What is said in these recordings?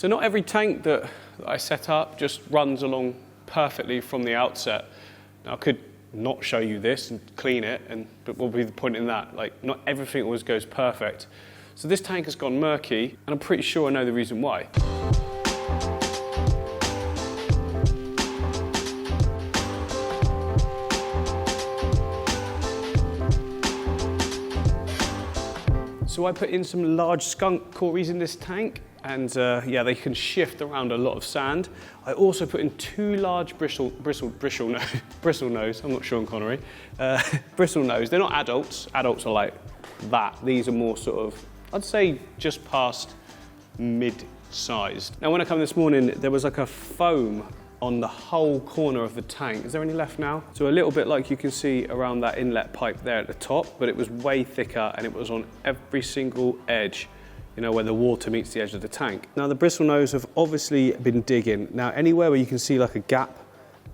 So not every tank that I set up just runs along perfectly from the outset. Now I could not show you this and clean it, but what would be the point in that? Like, not everything always goes perfect. So this tank has gone murky, and I'm pretty sure I know the reason why. So I put in some large skunk cories in this tank, and yeah, they can shift around a lot of sand. I also put in 2 large bristle nose, I'm not Sean Connery, bristle nose. They're not adults. Adults are like that. These are more sort of, I'd say, just past mid-sized. Now, when I come this morning, there was like a foam on the whole corner of the tank. Is there any left now? So a little bit like you can see around that inlet pipe there at the top, but it was way thicker and it was on every single edge, you know, where the water meets the edge of the tank. Now the bristle nose have obviously been digging. Now anywhere where you can see like a gap,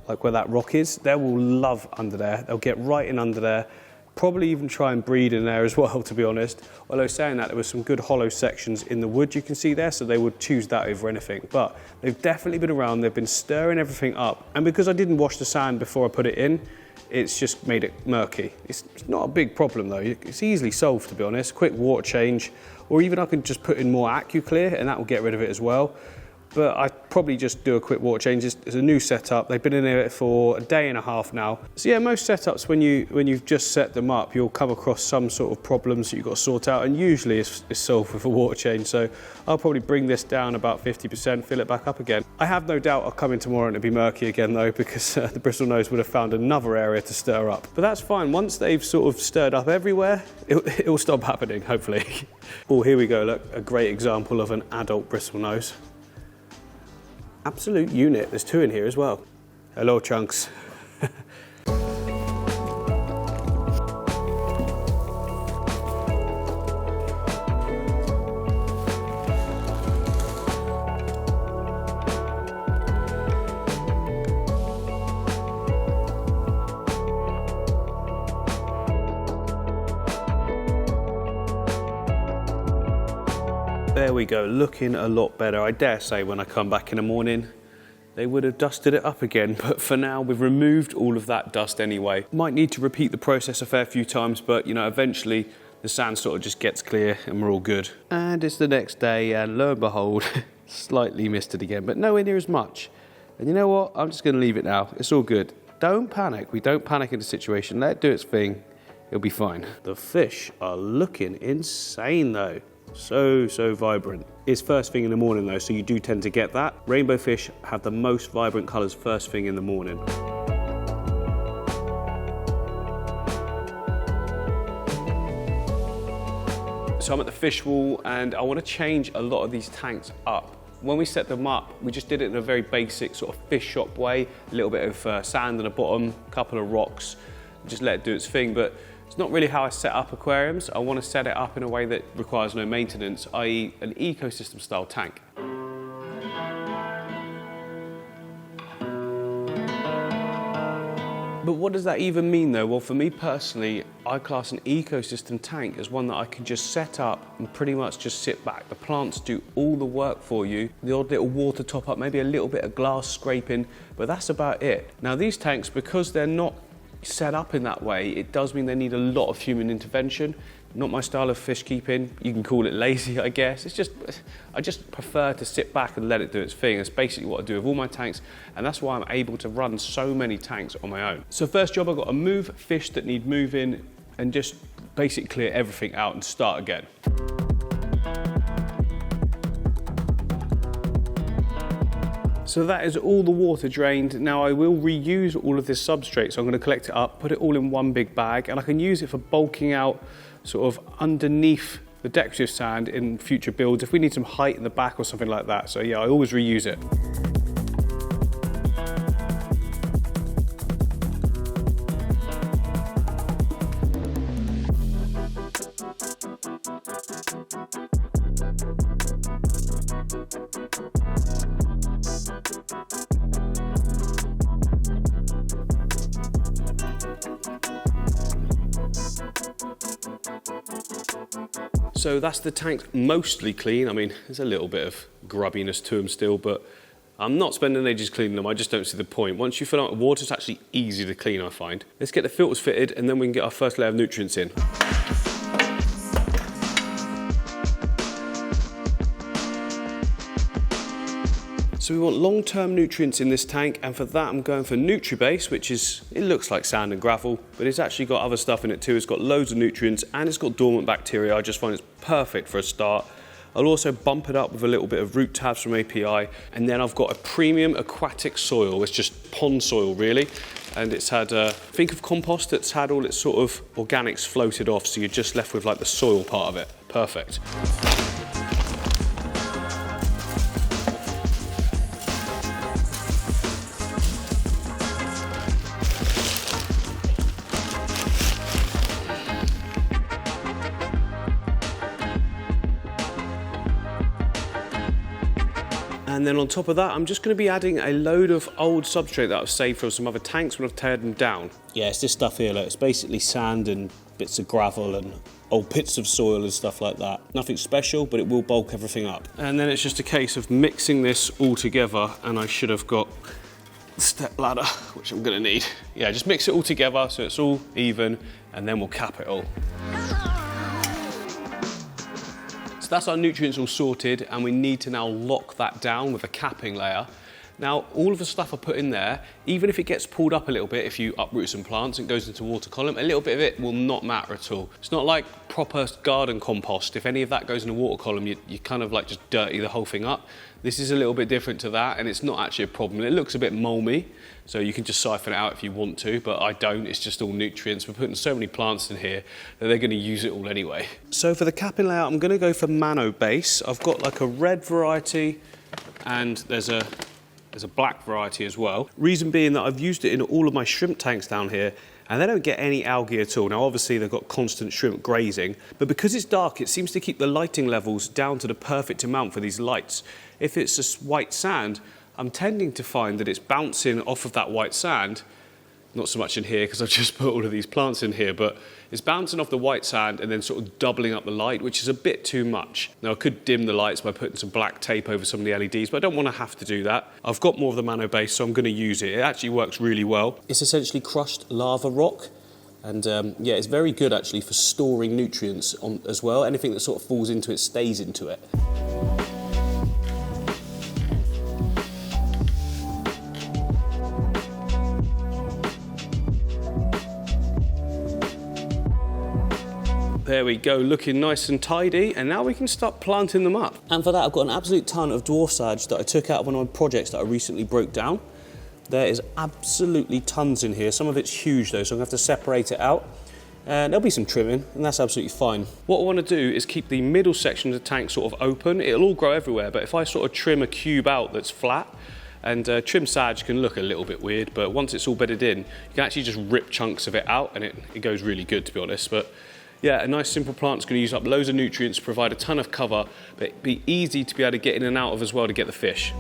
like where that rock is, they will love under there. They'll get right in under there. Probably even try and breed in there as well, to be honest. Although saying that, there were some good hollow sections in the wood you can see there, so they would choose that over anything. But they've definitely been around, they've been stirring everything up. And because I didn't wash the sand before I put it in, it's just made it murky. It's not a big problem though, it's easily solved, to be honest. Quick water change, or even I can just put in more AQUARIAN and that will get rid of it as well. But I'd probably just do a quick water change. It's a new setup. They've been in there for a day and a half now. So yeah, most setups, when you've just set them up, you'll come across some sort of problems that you've got to sort out, and usually it's solved with a water change. So I'll probably bring this down about 50%, fill it back up again. I have no doubt I'll come in tomorrow and it'll be murky again though, because the bristle nose would have found another area to stir up. But that's fine. Once they've sort of stirred up everywhere, it will stop happening, hopefully. Oh, here we go, look, a great example of an adult bristle nose. Absolute unit. There's 2 in here as well. Hello, chunks. There we go, looking a lot better. I dare say when I come back in the morning, they would have dusted it up again, but for now we've removed all of that dust anyway. Might need to repeat the process a fair few times, but you know, eventually the sand sort of just gets clear and we're all good. And it's the next day and lo and behold, slightly missed it again, but nowhere near as much. And you know what, I'm just gonna leave it now. It's all good. Don't panic, we don't panic in the situation. Let it do its thing, it'll be fine. The fish are looking insane though. So vibrant. It's first thing in the morning though, so you do tend to get that. Rainbow fish have the most vibrant colours first thing in the morning. So I'm at the fish wall and I want to change a lot of these tanks up. When we set them up, we just did it in a very basic sort of fish shop way. A little bit of sand on the bottom, a couple of rocks, just let it do its thing. But it's not really how I set up aquariums. I want to set it up in a way that requires no maintenance, i.e. an ecosystem style tank. But what does that even mean though? Well, for me personally, I class an ecosystem tank as one that I can just set up and pretty much just sit back. The plants do all the work for you. The odd little water top up, maybe a little bit of glass scraping, but that's about it. Now these tanks, because they're not set up in that way, it does mean they need a lot of human intervention. Not my style of fish keeping. You can call it lazy, I guess. It's just, I just prefer to sit back and let it do its thing. That's basically what I do with all my tanks, and that's why I'm able to run so many tanks on my own. So first job, I've got to move fish that need moving and just basically clear everything out and start again. So that is all the water drained. Now I will reuse all of this substrate, so I'm going to collect it up, put it all in one big bag, and I can use it for bulking out sort of underneath the decorative sand in future builds if we need some height in the back or something like that. So yeah, I always reuse it. So that's the tank mostly clean. I mean, there's a little bit of grubbiness to them still, but I'm not spending ages cleaning them. I just don't see the point. Once you fill out with water, it's actually easy to clean, I find. Let's get the filters fitted and then we can get our first layer of nutrients in. So we want long-term nutrients in this tank, and for that I'm going for NutriBase, which is, it looks like sand and gravel, but it's actually got other stuff in it too. It's got loads of nutrients and it's got dormant bacteria. I just find it's perfect for a start. I'll also bump it up with a little bit of root tabs from API, and then I've got a premium aquatic soil. It's just pond soil really, and it's had, think of compost that's had all its sort of organics floated off, so you're just left with like the soil part of it. Perfect. And then on top of that, I'm just going to be adding a load of old substrate that I've saved from some other tanks when I've teared them down. Yeah, it's this stuff here, look. It's basically sand and bits of gravel and old bits of soil and stuff like that. Nothing special, but it will bulk everything up. And then it's just a case of mixing this all together, and I should have got the step ladder, which I'm going to need. Yeah, just mix it all together so it's all even, and then we'll cap it all. That's our nutrients all sorted, and we need to now lock that down with a capping layer. Now, all of the stuff I put in there, even if it gets pulled up a little bit, if you uproot some plants and goes into water column, a little bit of it will not matter at all. It's not like proper garden compost. If any of that goes in a water column, you kind of like just dirty the whole thing up. This is a little bit different to that, and it's not actually a problem. It looks a bit molmy, so you can just siphon it out if you want to, but I don't. It's just all nutrients. We're putting so many plants in here that they're going to use it all anyway. So for the capping layout, I'm going to go for Mano base. I've got like a red variety, and there's a black variety as well. Reason being that I've used it in all of my shrimp tanks down here, and they don't get any algae at all. Now obviously they've got constant shrimp grazing, but because it's dark, it seems to keep the lighting levels down to the perfect amount for these lights. If it's just white sand, I'm tending to find that it's bouncing off of that white sand. Not so much in here because I've just put all of these plants in here, but it's bouncing off the white sand and then sort of doubling up the light, which is a bit too much. Now I could dim the lights by putting some black tape over some of the LEDs, but I don't want to have to do that. I've got more of the Mano base, so I'm going to use it. It actually works really well. It's essentially crushed lava rock, and yeah, it's very good actually for storing nutrients as well. Anything that sort of falls into it stays into it. There we go, looking nice and tidy, and now we can start planting them up. And for that, I've got an absolute ton of dwarf sage that I took out of one of my projects that I recently broke down. There is absolutely tons in here. Some of it's huge though, so I'm gonna have to separate it out. And there'll be some trimming, and that's absolutely fine. What I want to do is keep the middle section of the tank sort of open. It'll all grow everywhere, but if I sort of trim a cube out that's flat, and trim sage can look a little bit weird, but once it's all bedded in, you can actually just rip chunks of it out, and it goes really good, to be honest. But yeah, a nice simple plant's going to use up loads of nutrients, provide a ton of cover, but be easy to be able to get in and out of as well to get the fish.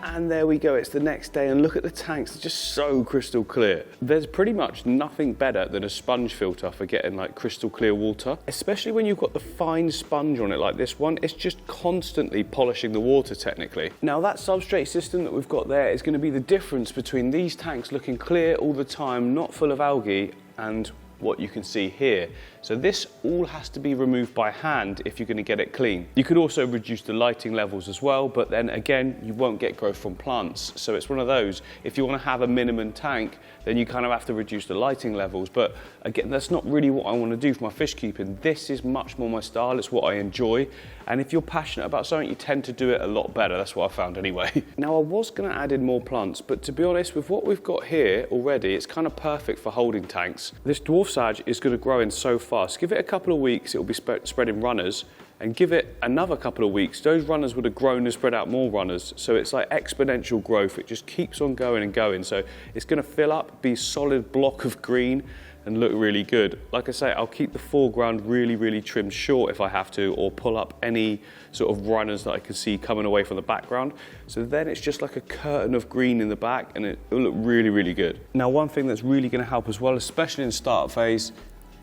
And there we go, it's the next day, and look at the tanks, they're just so crystal clear. There's pretty much nothing better than a sponge filter for getting like crystal clear water, especially when you've got the fine sponge on it like this one. It's just constantly polishing the water technically. Now that substrate system that we've got there is going to be the difference between these tanks looking clear all the time, not full of algae, and what you can see here. So this all has to be removed by hand if you're going to get it clean. You could also reduce the lighting levels as well, but then again, you won't get growth from plants. So it's one of those, if you want to have a minimum tank, then you kind of have to reduce the lighting levels. But again, that's not really what I want to do for my fish keeping. This is much more my style, it's what I enjoy. And if you're passionate about something, you tend to do it a lot better. That's what I found anyway. Now I was going to add in more plants, but to be honest, with what we've got here already, it's kind of perfect for holding tanks. This dwarf sage is going to grow in so fast. Give it a couple of weeks, it will be spreading runners, and give it another couple of weeks, those runners would have grown and spread out more runners. So it's like exponential growth. It just keeps on going and going. So it's going to fill up, be a solid block of green, and look really good. Like I say, I'll keep the foreground really, really trimmed short if I have to, or pull up any sort of runners that I can see coming away from the background. So then it's just like a curtain of green in the back, and it'll look really, really good. Now, one thing that's really gonna help as well, especially in the start phase,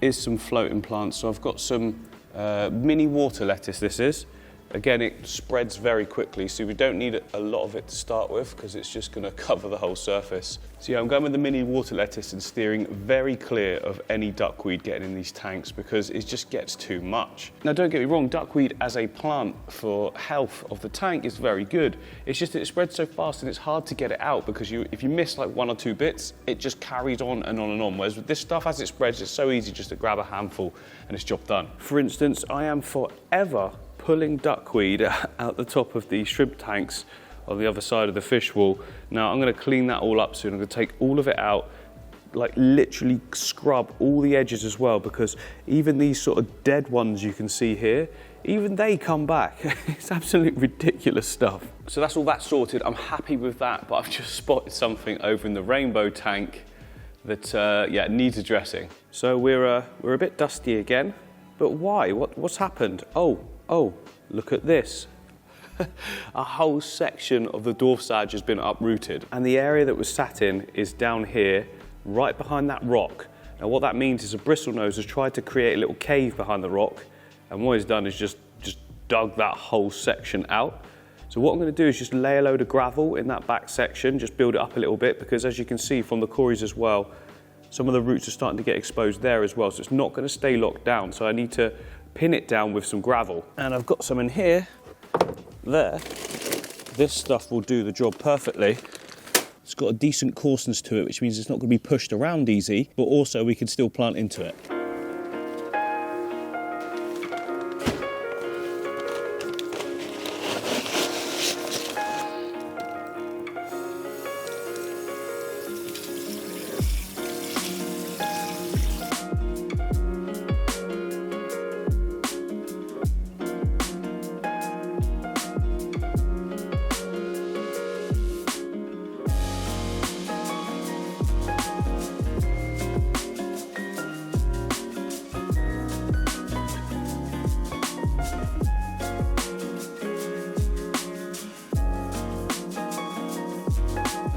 is some floating plants. So I've got some mini water lettuce, this is. Again, it spreads very quickly, so we don't need a lot of it to start with because it's just going to cover the whole surface. So yeah, I'm going with the mini water lettuce and steering very clear of any duckweed getting in these tanks because it just gets too much. Now, don't get me wrong, duckweed as a plant for health of the tank is very good. It's just that it spreads so fast and it's hard to get it out because if you miss like 1 or 2 bits, it just carries on and on and on. Whereas with this stuff, as it spreads, it's so easy just to grab a handful and it's job done. For instance, I am forever pulling duckweed out the top of the shrimp tanks on the other side of the fish wall. Now I'm going to clean that all up soon. I'm going to take all of it out, like literally scrub all the edges as well, because even these sort of dead ones you can see here, even they come back. It's absolutely ridiculous stuff. So that's all that sorted. I'm happy with that, but I've just spotted something over in the rainbow tank that yeah, needs addressing. So we're a bit dusty again, but why? What's happened? Oh, look at this. A whole section of the dwarf sage has been uprooted, and the area that was sat in is down here, right behind that rock. Now what that means is a bristlenose has tried to create a little cave behind the rock, and what he's done is just dug that whole section out. So what I'm going to do is just lay a load of gravel in that back section, just build it up a little bit, because as you can see from the cories as well, some of the roots are starting to get exposed there as well, so it's not going to stay locked down. So I need to pin it down with some gravel. And I've got some in here, there. This stuff will do the job perfectly. It's got a decent coarseness to it, which means it's not going to be pushed around easy, but also we can still plant into it.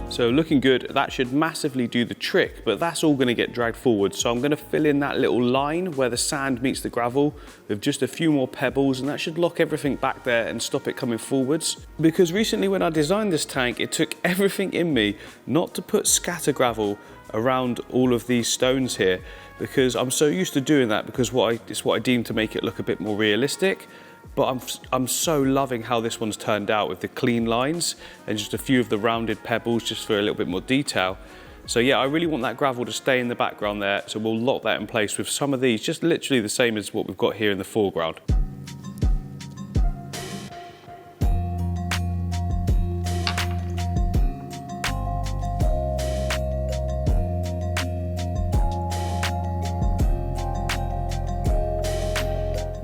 So looking good, that should massively do the trick, but that's all gonna get dragged forward. So I'm gonna fill in that little line where the sand meets the gravel with just a few more pebbles, and that should lock everything back there and stop it coming forwards. Because recently when I designed this tank, it took everything in me not to put scatter gravel around all of these stones here, because I'm so used to doing that because it's what I deem to make it look a bit more realistic. But I'm so loving how this one's turned out with the clean lines and just a few of the rounded pebbles just for a little bit more detail. So yeah, I really want that gravel to stay in the background there, so we'll lock that in place with some of these, just literally the same as what we've got here in the foreground.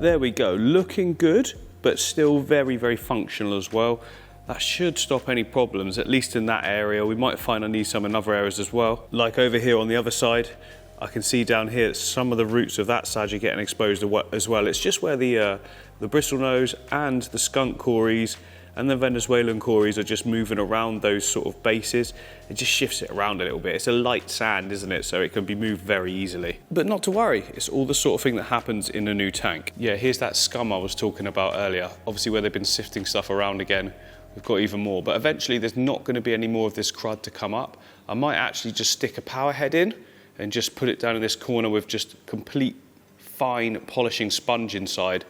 There we go, looking good, but still very, very functional as well. That should stop any problems, at least in that area. We might find I need some in other areas as well. Like over here on the other side, I can see down here that some of the roots of that sage are getting exposed as well. It's just where the bristlenose and the skunk cories and the Venezuelan cories are just moving around those sort of bases. It just shifts it around a little bit. It's a light sand, isn't it? So it can be moved very easily. But not to worry, it's all the sort of thing that happens in a new tank. Yeah, here's that scum I was talking about earlier. Obviously where they've been sifting stuff around again, we've got even more. But eventually there's not going to be any more of this crud to come up. I might actually just stick a power head in and just put it down in this corner with just complete fine polishing sponge inside,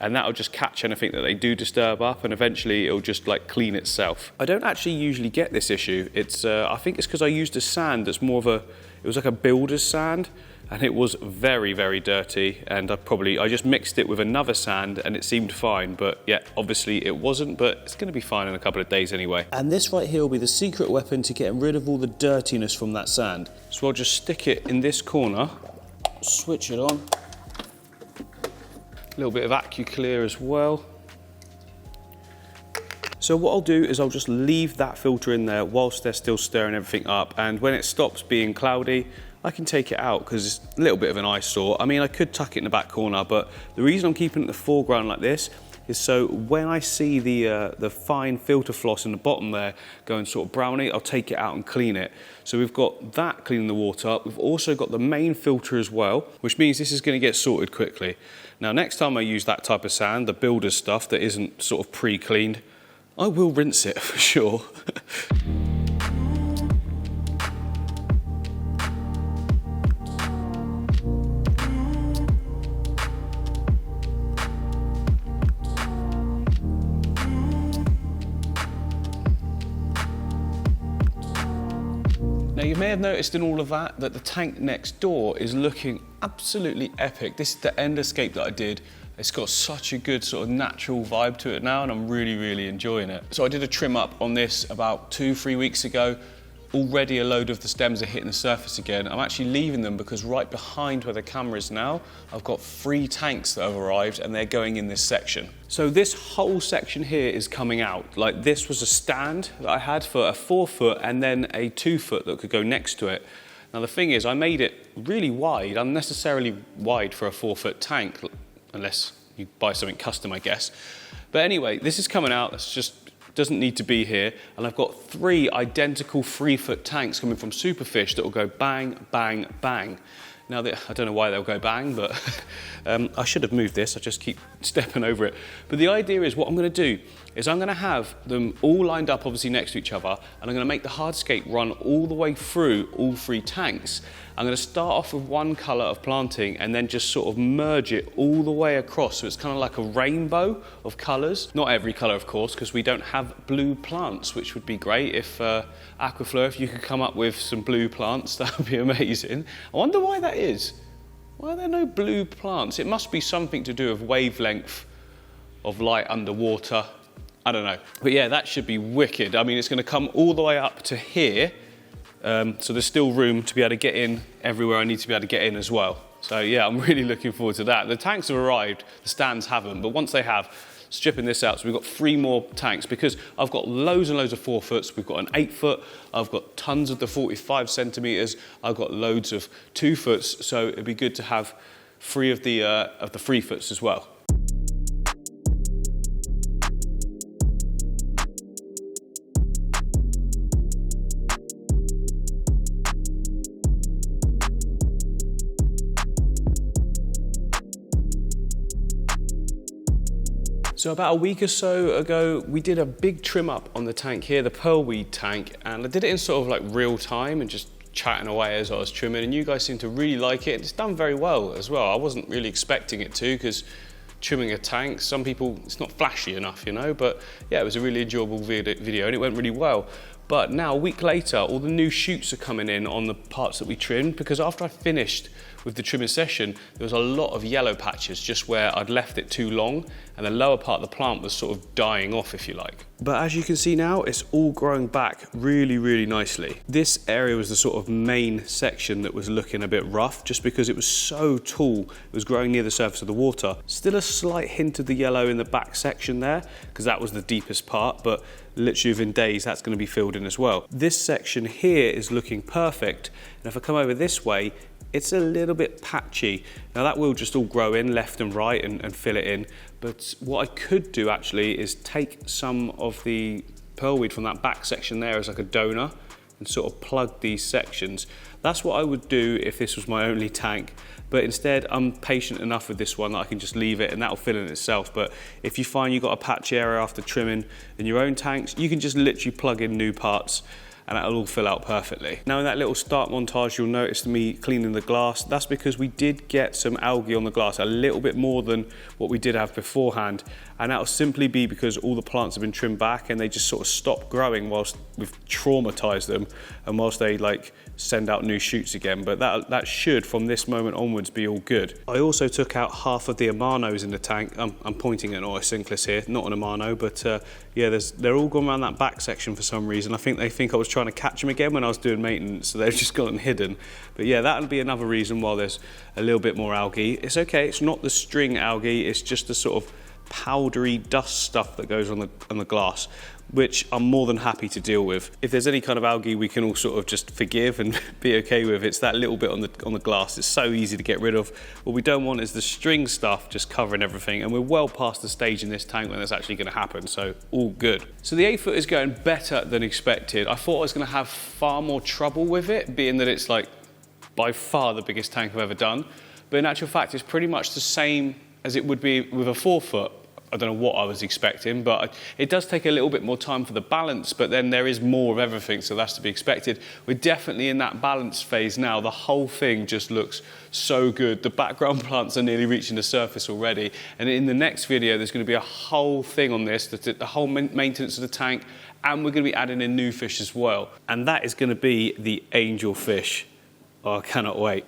and that'll just catch anything that they do disturb up, and eventually it'll just like clean itself. I don't actually usually get this issue. It's I think it's because I used a sand that's more of it was like a builder's sand, and it was very, very dirty, and I just mixed it with another sand and it seemed fine, but yeah, obviously it wasn't, but it's gonna be fine in a couple of days anyway. And this right here will be the secret weapon to getting rid of all the dirtiness from that sand. So I'll just stick it in this corner, switch it on. A little bit of AQUARIAN as well. So what I'll do is I'll just leave that filter in there whilst they're still stirring everything up, and when it stops being cloudy, I can take it out because it's a little bit of an eyesore. I mean, I could tuck it in the back corner, but the reason I'm keeping it in the foreground like this is so when I see the fine filter floss in the bottom there going sort of browny, I'll take it out and clean it. So we've got that cleaning the water up. We've also got the main filter as well, which means this is going to get sorted quickly. Now, next time I use that type of sand, the builder's stuff that isn't sort of pre-cleaned, I will rinse it for sure. Now, you may have noticed in all of that the tank next door is looking absolutely epic. This is the end escape that I did. It's got such a good sort of natural vibe to it now, and I'm really, really enjoying it. So I did a trim up on this about 2-3 weeks ago. Already a load of the stems are hitting the surface again. I'm actually leaving them because right behind where the camera is now, I've got 3 tanks that have arrived and they're going in this section. So this whole section here is coming out. Like, this was a stand that I had for a 4-foot and then a 2-foot that could go next to it. Now the thing is, I made it really wide, unnecessarily wide for a 4-foot tank, unless you buy something custom, I guess. But anyway, this is coming out. That's just doesn't need to be here, and I've got 3 identical 3-foot tanks coming from Superfish that will go bang, bang, bang. Now, I don't know why they'll go bang, but I should have moved this. I just keep stepping over it. But the idea is, what I'm going to do is I'm going to have them all lined up, obviously next to each other, and I'm going to make the hardscape run all the way through all 3 tanks. I'm going to start off with one colour of planting and then just sort of merge it all the way across, so it's kind of like a rainbow of colours. Not every colour, of course, because we don't have blue plants, which would be great. If Aquafleur, if you could come up with some blue plants, that would be amazing. I wonder why that is. Why are there no blue plants? It must be something to do with wavelength of light underwater. I don't know. But yeah, that should be wicked. I mean, it's going to come all the way up to here. So there's still room to be able to get in everywhere I need to be able to get in as well. So yeah, I'm really looking forward to that. The tanks have arrived, the stands haven't, but once they have, stripping this out. So we've got 3 more tanks because I've got loads and loads of 4-foots. We've got an 8-foot. I've got tons of the 45 centimeters. I've got loads of 2-foots. So it'd be good to have 3 of the 3-foots as well. So about a week or so ago, we did a big trim up on the tank here, the pearlweed tank, and I did it in sort of like real time and just chatting away as I was trimming, and you guys seem to really like it. It's done very well as well. I wasn't really expecting it to, because trimming a tank, some people, it's not flashy enough, you know, but yeah, it was a really enjoyable video and it went really well. But now, a week later, all the new shoots are coming in on the parts that we trimmed, because after I finished with the trimming session, there was a lot of yellow patches just where I'd left it too long and the lower part of the plant was sort of dying off, if you like. But as you can see now, it's all growing back really, really nicely. This area was the sort of main section that was looking a bit rough just because it was so tall. It was growing near the surface of the water. Still a slight hint of the yellow in the back section there, because that was the deepest part, but literally within days that's going to be filled in as well. This section here is looking perfect, and if I come over this way, it's a little bit patchy. Now that will just all grow in left and right and fill it in, but what I could do actually is take some of the pearlweed from that back section there as like a donor and sort of plug these sections. That's what I would do if this was my only tank, but instead I'm patient enough with this one that I can just leave it and that'll fill in itself. But if you find you've got a patchy area after trimming in your own tanks, you can just literally plug in new parts and that'll all fill out perfectly. Now in that little start montage, you'll notice me cleaning the glass. That's because we did get some algae on the glass, a little bit more than what we did have beforehand. And that'll simply be because all the plants have been trimmed back and they just sort of stop growing whilst we've traumatized them and whilst they like send out new shoots again. But that should, from this moment onwards, be all good. I also took out half of the Amanos in the tank. I'm pointing at Orosinclis here, not an Amano, but yeah, they're all gone around that back section for some reason. I think they think I was trying to catch them again when I was doing maintenance, so they've just gotten hidden. But yeah, that'll be another reason why there's a little bit more algae. It's okay, it's not the string algae, it's just the sort of powdery dust stuff that goes on the glass. which I'm more than happy to deal with. If there's any kind of algae we can all sort of just forgive and be okay with, it's that little bit on the glass. It's so easy to get rid of. What we don't want is the string stuff just covering everything, and we're well past the stage in this tank when that's actually going to happen, so all good. So the 8 foot is going better than expected. I thought I was going to have far more trouble with it, being that it's like by far the biggest tank I've ever done, but in actual fact it's pretty much the same as it would be with a 4 foot. I don't know what I was expecting, but it does take a little bit more time for the balance, but then there is more of everything, so that's to be expected. We're definitely in that balance phase now. The whole thing just looks so good. The background plants are nearly reaching the surface already, and in the next video there's going to be a whole thing on this, the whole maintenance of the tank, and we're going to be adding in new fish as well. And that is going to be the angel fish. Oh, I cannot wait.